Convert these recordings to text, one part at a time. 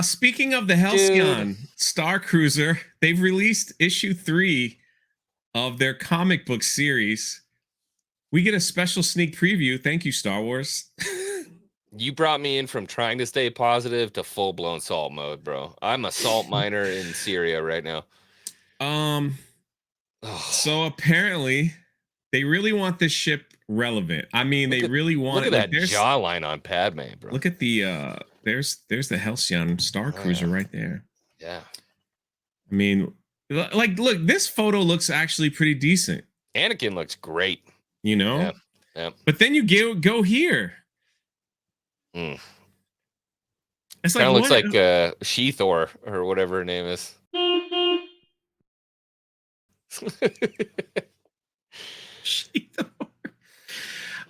Speaking of the Dude. Halcyon Starcruiser, they've released issue 3 of their comic book series. We get a special sneak preview. Thank you, Star Wars. You brought me in from trying to stay positive to full-blown salt mode, bro. I'm a salt miner in Syria right now. So apparently they really want this ship relevant. I mean, they really want look at that jawline on Padme, bro. Look at the there's the Halcyon Starcruiser right there. Yeah. I mean, like, look, this photo looks actually pretty decent. Anakin looks great. You know? Yeah. But then you go here. It's like, looks like She-Thor or whatever her name is.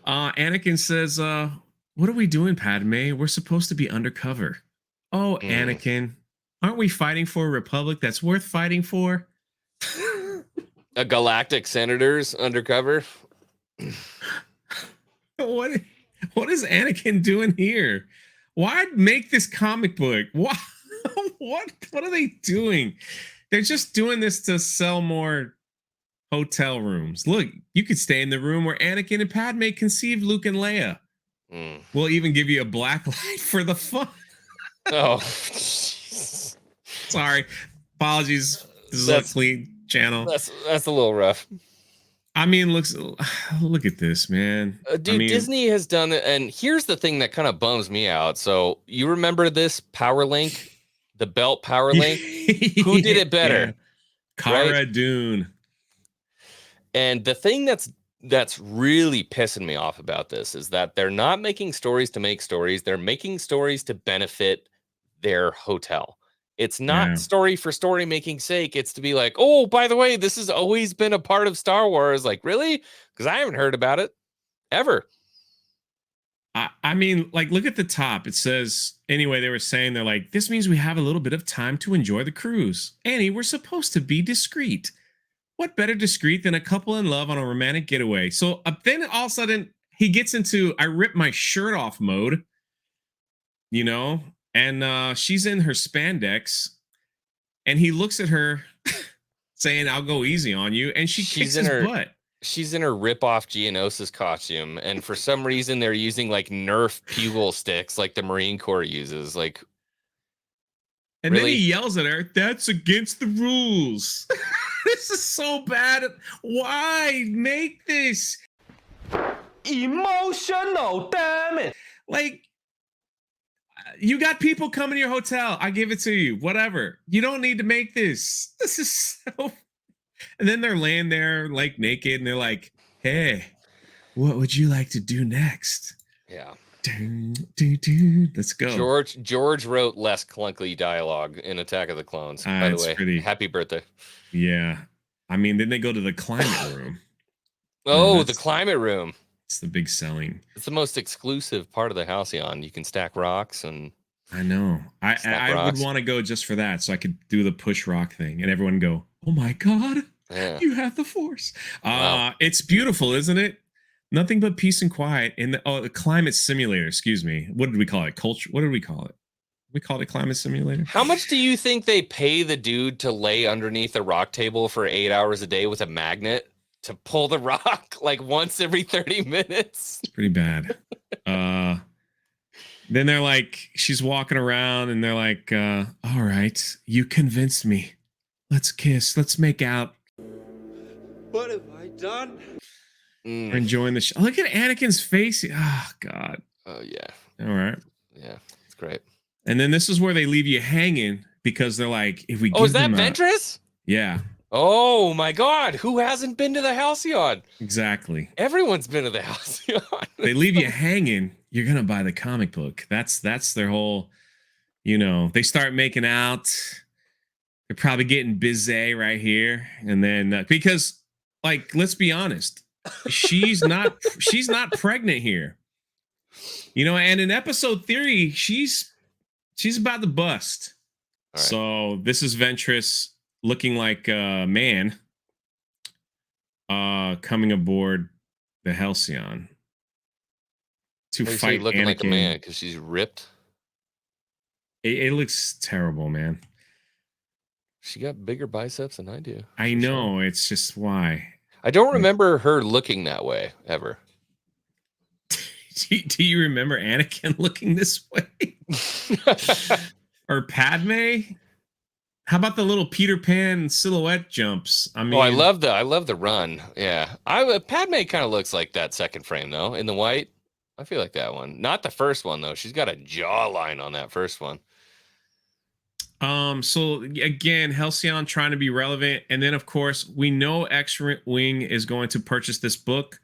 Anakin says, what are we doing, Padme? We're supposed to be undercover. Oh, Anakin, aren't we fighting for a republic that's worth fighting for? A galactic senator's undercover. What is Anakin doing here? Why make this comic book? What are they doing? They're just doing this to sell more hotel rooms. Look, you could stay in the room where Anakin and Padme conceived Luke and Leia. We'll even give you a black light for the fun. Oh, sorry. Apologies. This is a clean channel. That's a little rough. I mean, look at this, man. Dude, Disney has done it. And here's the thing that kind of bums me out. So you remember this Power Link, the belt Power Link? Who did it better? Yeah. Cara Dune. And the thing that's really pissing me off about this is that they're not making stories to make stories. They're making stories to benefit their hotel. It's not story for story making sake. It's to be like, oh, by the way, this has always been a part of Star Wars. Like, really? Because I haven't heard about it ever. I mean, like, look at the top. It says, anyway, they were saying, they're like, this means we have a little bit of time to enjoy the cruise. Annie, we're supposed to be discreet. What better discreet than a couple in love on a romantic getaway? So then all of a sudden he gets into I rip my shirt off mode, you know, and she's in her spandex and he looks at her saying, I'll go easy on you. And she's kicks his butt. She's in her rip-off Geonosis costume. And for some reason, they're using like Nerf pugil sticks like the Marine Corps uses. Like, and really? Then he yells at her, that's against the rules. This is so bad. Why make this emotional? Damn it! Like, you got people coming to your hotel. I give it to you. Whatever. You don't need to make this. This is so. And then they're laying there like naked, and they're like, "Hey, what would you like to do next?" Yeah. Let's go. George wrote less clunky dialogue in Attack of the Clones. By the way, happy birthday. Yeah, I mean, then they go to the climate room. Oh, the climate room. It's the big selling. It's the most exclusive part of the Halcyon. You can stack rocks and. I know. I would want to go just for that, so I could do the push rock thing, and everyone go, "Oh my god, you have the Force!" Wow. It's beautiful, isn't it? Nothing but peace and quiet in the climate simulator. Excuse me. What did we call it? Culture. What did we call it? We called it climate simulator. How much do you think they pay the dude to lay underneath a rock table for 8 hours a day with a magnet to pull the rock like once every 30 minutes? It's pretty bad. Then they're like, she's walking around and they're like, all right, you convinced me. Let's kiss. Let's make out. What have I done? We're enjoying the show. Look at Anakin's face. Oh, God. Oh, yeah. All right. Yeah, it's great. And then this is where they leave you hanging because they're like, if we give is that Ventress? Yeah. Oh, my God. Who hasn't been to the Halcyon? Exactly. Everyone's been to the Halcyon. They leave you hanging. You're going to buy the comic book. That's their whole, you know, they start making out. They're probably getting busy right here. And then because, like, let's be honest, she's not pregnant here. You know, and in episode 3, she's about to bust. Right. So this is Ventress looking like a man coming aboard the Halcyon to fight looking Anakin. Like a man because she's ripped. It looks terrible, man. She got bigger biceps than I do. I know. Sure. It's just why. I don't remember her looking that way ever. Do you remember Anakin looking this way? Or Padme? How about the little Peter Pan silhouette jumps? I mean, I love the run. Yeah, Padme kind of looks like that second frame though, in the white. I feel like that one, not the first one though. She's got a jawline on that first one. So again, Halcyon trying to be relevant, and then of course we know X-Wing is going to purchase this book,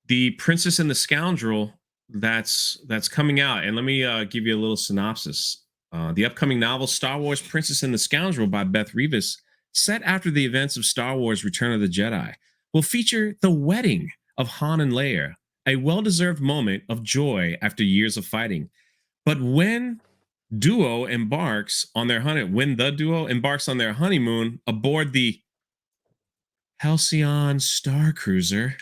The Princess and the Scoundrel. That's coming out, and let me give you a little synopsis. The upcoming novel Star Wars Princess and the Scoundrel by Beth Revis, set after the events of Star Wars Return of the Jedi, will feature the wedding of Han and Leia, a well-deserved moment of joy after years of fighting. But when the duo embarks on their honeymoon aboard the Halcyon Starcruiser,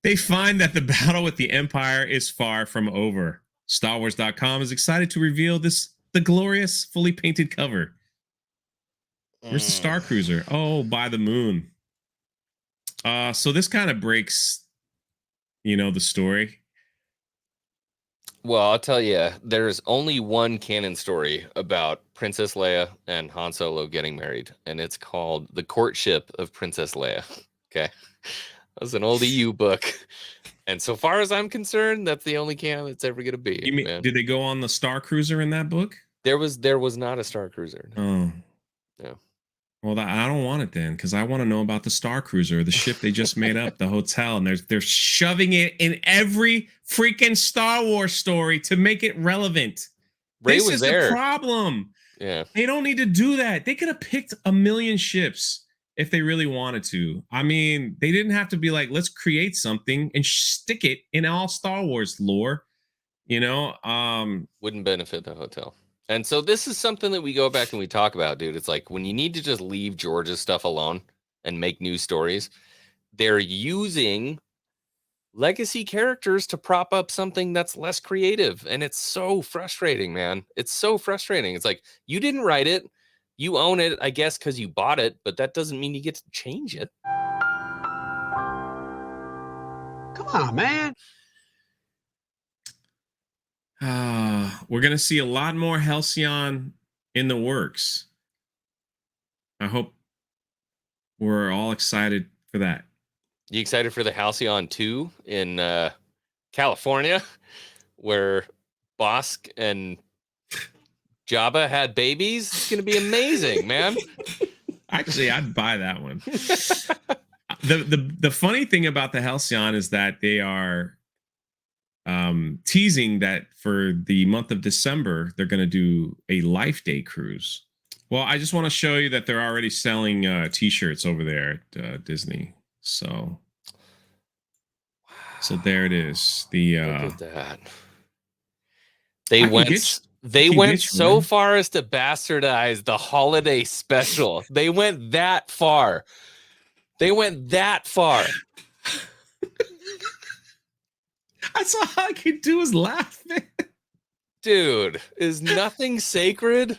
they find that the battle with the Empire is far from over. StarWars.com is excited to reveal the glorious, fully painted cover. Where's the Starcruiser? Oh, by the moon. So this kind of breaks, the story. Well, I'll tell you, there's only one canon story about Princess Leia and Han Solo getting married, and it's called The Courtship of Princess Leia. Okay. That was an old EU book. And so far as I'm concerned, that's the only canon that's ever going to be. You mean, did they go on the Starcruiser in that book? There was not a Starcruiser. No. Oh. No. Well, I don't want it then, because I want to know about the Starcruiser, the ship they just made up, the hotel, and they're shoving it in every freaking Star Wars story to make it relevant. This is the problem. Yeah. They don't need to do that. They could have picked a million ships if they really wanted to. I mean, they didn't have to be like, let's create something and stick it in all Star Wars lore. Wouldn't benefit the hotel. And so this is something that we go back and we talk about, dude. It's like when you need to just leave George's stuff alone and make new stories, they're using legacy characters to prop up something that's less creative. And it's so frustrating, man. It's so frustrating. It's like, you didn't write it. You own it, I guess, because you bought it, but that doesn't mean you get to change it. Come on, man. We're going to see a lot more Halcyon in the works. I hope we're all excited for that. You excited for the Halcyon 2 in California, where Bosk and Jabba had babies? It's going to be amazing, man. Actually, I'd buy that one. The funny thing about the Halcyon is that they are teasing that for the month of December, they're going to do a Life Day cruise. Well, I just want to show you that they're already selling t-shirts over there at Disney. So there it is. Look at that. They went so far as to bastardize the holiday special. They went that far. That's all I could do is laugh, man. Dude, is nothing sacred?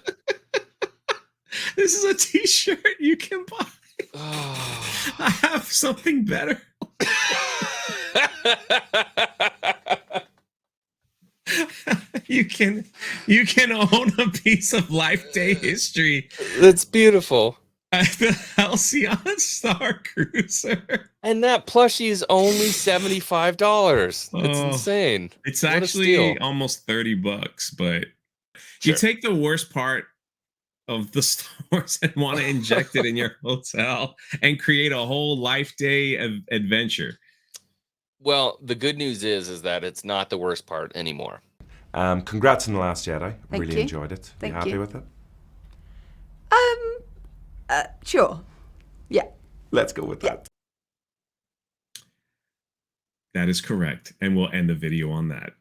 This is a t-shirt you can buy. I have something better. You can own a piece of Life Day history. That's beautiful. The Halcyon Starcruiser. And that plushie is only $75. It's insane. It's actually almost $30, but you take the worst part of the Star Wars and want to inject it in your hotel and create a whole Life Day adventure. Well, the good news is that it's not the worst part anymore. Congrats on The Last Jedi. Thank really you. Enjoyed it. Thank you happy you. with it? Sure. Yeah. Let's go with that. That is correct. And we'll end the video on that.